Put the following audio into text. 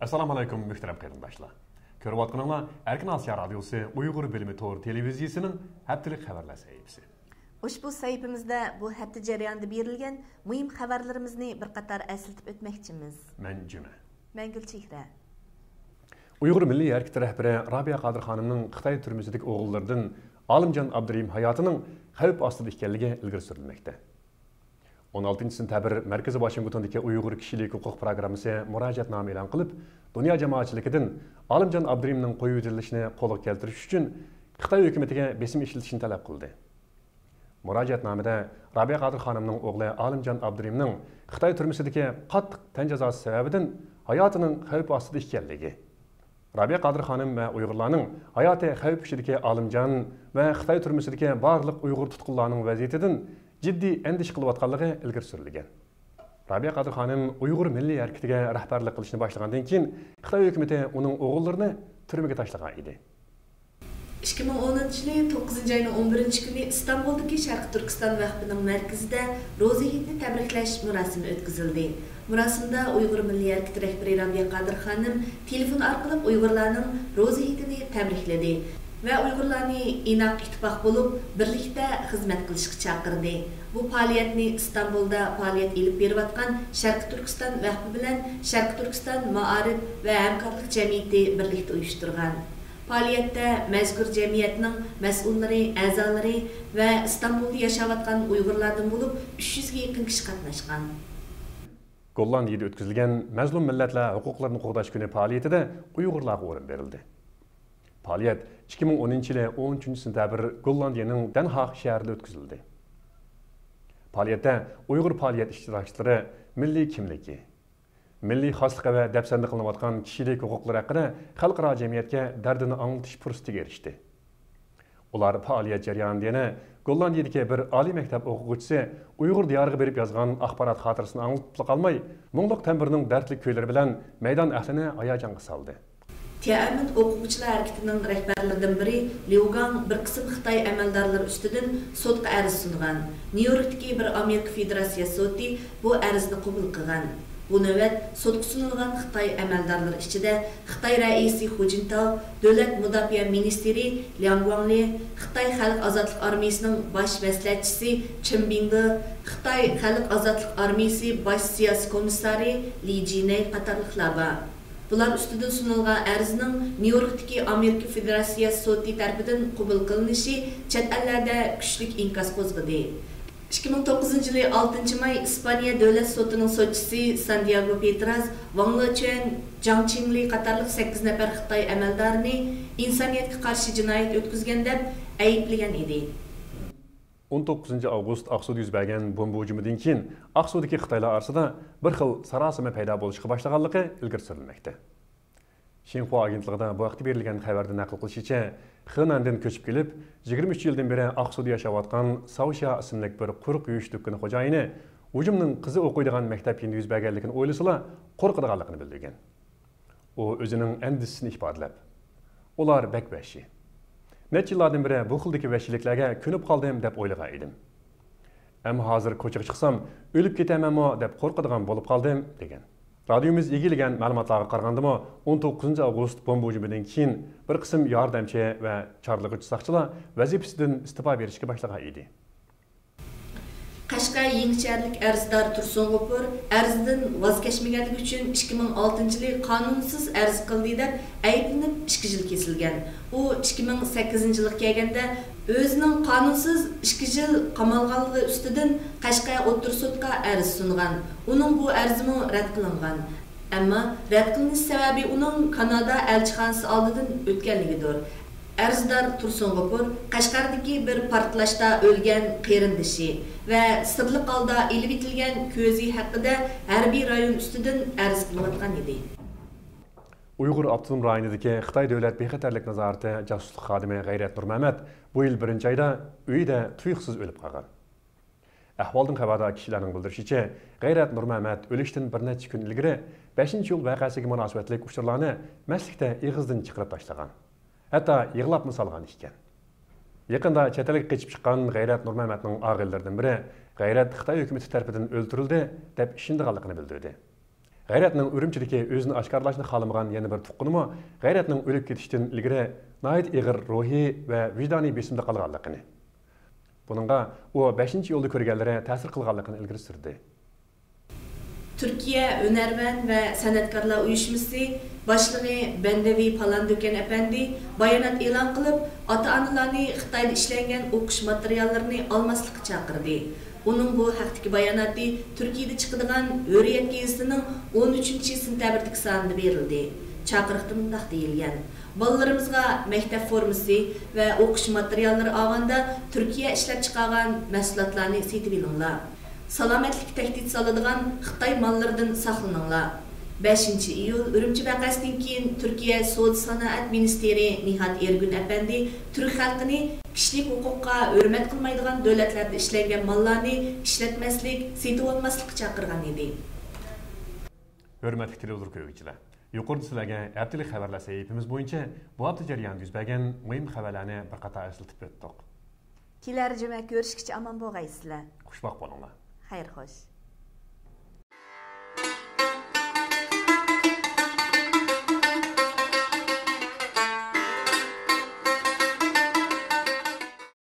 Assalamu alaykum muhtaram qarindoshlar. Ko'rayotganinglar Erkin Osiyo radiosi Uyg'ur bilimi to'g'ri televiziyasining haftalik xabarlar sahifasi. Ushbu sahifamizda bu hafta jarayonida berilgan muhim xabarlarimizni bir qator eslatib o'tmoqchimiz. Men Juma. Men Gulchehra. Uyg'ur milliy harakati rahbari Rabiya Qadir xonimning Xitoy turmusidagi o'g'illaridan Olimjon Abdurim hayotining xavf ostida ekanligi ilgari surilmoqda. 16 sentabr Markaziy Washingtondagi Uyg'ur kishilik huquq programmasi murojaatnoma e'lon qilib, dunyo jamoatchiligidan Olimjon Abdurimning qo'yib yuborilishini qo'lga keltirish uchun Xitoy hukumatiga besim ishlatishni talab qildi. Murojaatnomada Rabiya Qadir xonimning o'g'li Olimjon Abdurimning Xitoy turmusidagi qattiq tan jazosi sababidan hayotining xavf ostida ekanligi, Rabiya Qadir xonim va Uyg'urlarning hayoti xavf ichidagi Olimjon va Xitoy turmusidagi barliq Uyg'ur tutqunlarining vaziyatidan jiddiy endish qilayotganligi ilgari surilgan. Rabiya Qadir xonim Uyg'ur milliy harakatiga rahbarlik qilishni boshlagandan keyin Xitoy hukumati uning o'g'illarini turmaga tashlagan edi. 2010 9 ayning 11 kuni İstanbuldagi Sharq Turkiston vaqtining markazida Ro'za Hayitni tabriklash murosimi o'tkazildi. Murosimda Uyg'ur milliy harakati rahbari Rabiya Qadir xonim telefon orqali Uyg'urlarning Ro'za Hayitini tabrikladi ve Uygurlarni inoq ittifoq bo'lib birlikda xizmat qilishga chaqirdi. Bu faoliyatni İstanbulda faoliyat elib berayotgan Sharq Turkiston vaqti bilan Sharq Turkiston Ma'arif va hamkorlik jamiyati birlikda uyushtirgan. Faoliyatda mazkur jamiyatning mas'ullari, a'zolari va İstanbulda yashayotgan Uyg'urlardan bo'lib 300 ga yaqin kishi qatnashgan. Gollandiyada o'tkazilgan mazlum millatlar huquqlarini qo'g'dash kuni faoliyatida Uyg'urlarga o'rin berildi. Faoliyat 2010 13 sentabr Gollandiyaning Den Haag shahrida o'tkazildi. Faoliyatda Uyg'ur faoliyat ishtirokchilari milliy kimligi, milliy xosligi va dafsanda qilinayotgan kishilik huquqlari haqida xalqaro jamiyatga dardini anglatish fursatiga erishdi. Ular faoliyat jarayonida yana Gollandiyadagi bir oliy maktab o'quvchisi Uyg'ur diyoriga berib yozgan axborot xotirasini anglatib qolmay, mungluq tambirning dardli kuylari bilan maydon ahlini hayajonga soldi. Tiananmen o'quvchilar harakatining rahbarlaridan biri Liu Gang bir qism Xitoy amaldorlari ustidan sudga arz sungan. Nyu-Yorkdagi bir Amerika Federatsiyasi sudi bu arzni qabul qilgan. Bu navbat sudga sunilgan Xitoy amaldorlari ichida Xitoy raisi Hu Jintao, davlat mudofaa ministri Liang Guangli, Xitoy xalq ozodlik armiyasining bosh maslahatchisi Chen Bingde, Xitoy xalq ozodlik armiyasi bosh siyosiy komissari Li Jinei qatorliqlar bor. Bular üstüden sunulgan arzning Nyu-Yorkdagi Amerika Federatsiyasi sudi tarafidan qabul qilinishi chet ellarda kuchli inkas qo'zg'adi. 2009 yılı 6 may İspaniya davlat sotining sotchisi Santiago Petras, Wang Lechen, Zhang Qingli qatorliq 8 nafar Xitoy amaldorini insoniyatga qarshi jinoyat o'tkazgan deb ayblagan edi. 19 avgust Aqsuda yuz bergan bomba hujumidan keyin Aqsudagi Xitoylar orasida bir xil sarosima paydo bo'lishga boshlaganligi ilgari surilmoqda. Xinhua agentligida bu vaqtda berilgan xabarda naql qilishicha, Xinandan ko'chib kelib, 23 yildan beri Aqsuda yashayotgan Sausha ismli bir quruq yuvish do'koni xo'jayini hujumning qizi o'qiydigan maktabda yuz berganligini o'ylasalar, qo'rqadiganligini bildirgan. U o'zining andisini ifodalab, ular bakbashi. Necha yillardan beri bu xildagi vahshiyliklarga ko'nib qoldim deb o'ylagan edim. Ammo hozir ko'chaga chiqsam, o'lib ketamanmi deb qo'rqadigan bo'lib qoldim degan. Radiomiz egillagan ma'lumotlarga qaraganda 19 avgust bomba hujumidan keyin bir qism yordamchi va chorlig'uchi soqchilar vazifasidan istifa berishga boshlagan edi. Qashqar Yengicharlik arzdor Tursun G'ofur arzidan voz kechmaganligi uchun 2006 yili qonunsiz arz qildi deb ayblanib 2 yil kesilgan. U 2008 yilga kelganda o'zining qonunsiz 2 yil qamalganligi ustidan Qashqar o'tir sudga arz sungan. Uning bu arzimi rad qilingan. Ammo rad qilinish sababi uning Kanada elchixonasi oldidan o'tganligidir. Arzdor Tursun G'ofur Qashqardagi bir portlashda o'lgan qarindishi va sirliq holda elib etilgan ko'zi haqida harbiy rayon ustidan arz qilayotgan edi. Uyg'ur avtonom rayonidagi Xitoy davlat bexatarlik nazorati jasuslik xodimi G'ayrat Nurmamat bu yil 1-oyda uyida tuyuqsiz o'lib qolgan. Ahvoldan xabardor kishilarning bildirishicha, G'ayrat Nurmamat o'lishdan bir necha kun ilgari 5-yo'l voqeasiga munosabatli uchurlarni maslikda ig'izdan chiqarib tashlagan. Hatto yig'labmi solgan ekan. Yaqinda chet elga qochib chiqqan G'ayrat Nurmamatning og'illaridan biri G'ayrat Xitoy hukumati tomonidan o'ldirildi deb ishonganligini bildirdi. G'ayratning Urumchidagi o'zini oshkorlashni xohlamagan yana bir tuqqunimi G'ayratning o'lib ketishdan ilgari nihoyat ig'ir ruhiy va vijdoniy besimda qolganligini. Buningga u 5-yo'lda ko'rganlari ta'sir qilganligini ilgari surdi. Türkiye Önerven ve Sanatkarlar Uyuşması başlığı Bendevi Palandöken Efendi bayanat e'lon qilib, ota-onalarni Xitoyda ishlangan o'qish materiallarini almaslikka chaqirdi. Uning bu haqdagi bayonoti Turkiyada chiqadigan Hurriyet gazetining 13-sentabrdagi sonida berildi. Chaqiriqda mundaq deyilgan: Balalarimizga maktab formasi va o'qish materiallari olganda Turkiya ishlab chiqargan mahsulotlarni setib olinglar. Salomatlik tehdit soladigan Xitoy mollaridan saqlaninglar. 5-iyul Urumchi vaqasidan keyin Turkiya Savdo sanoat ministri Nihat Ergun Efendi Türk xalqini kishilik huquqqa hurmat qilmaydigan davlatlarda ishlangan mollarni ishlatmaslik, setib olmaslikka chaqirgan edi. Hurmatli televizor ko'ruvchilar, yuqorida sizlarga haftalik xabarlar sahifamiz bo'yicha bu hafta jarayonida yuz bergan muhim xabarlarni bir qator eslatib o'tdik. Kelar juma ko'rishguncha omon bo'lgaysizlar. Xushvaqt bo'linglar. Xayr xo'sh.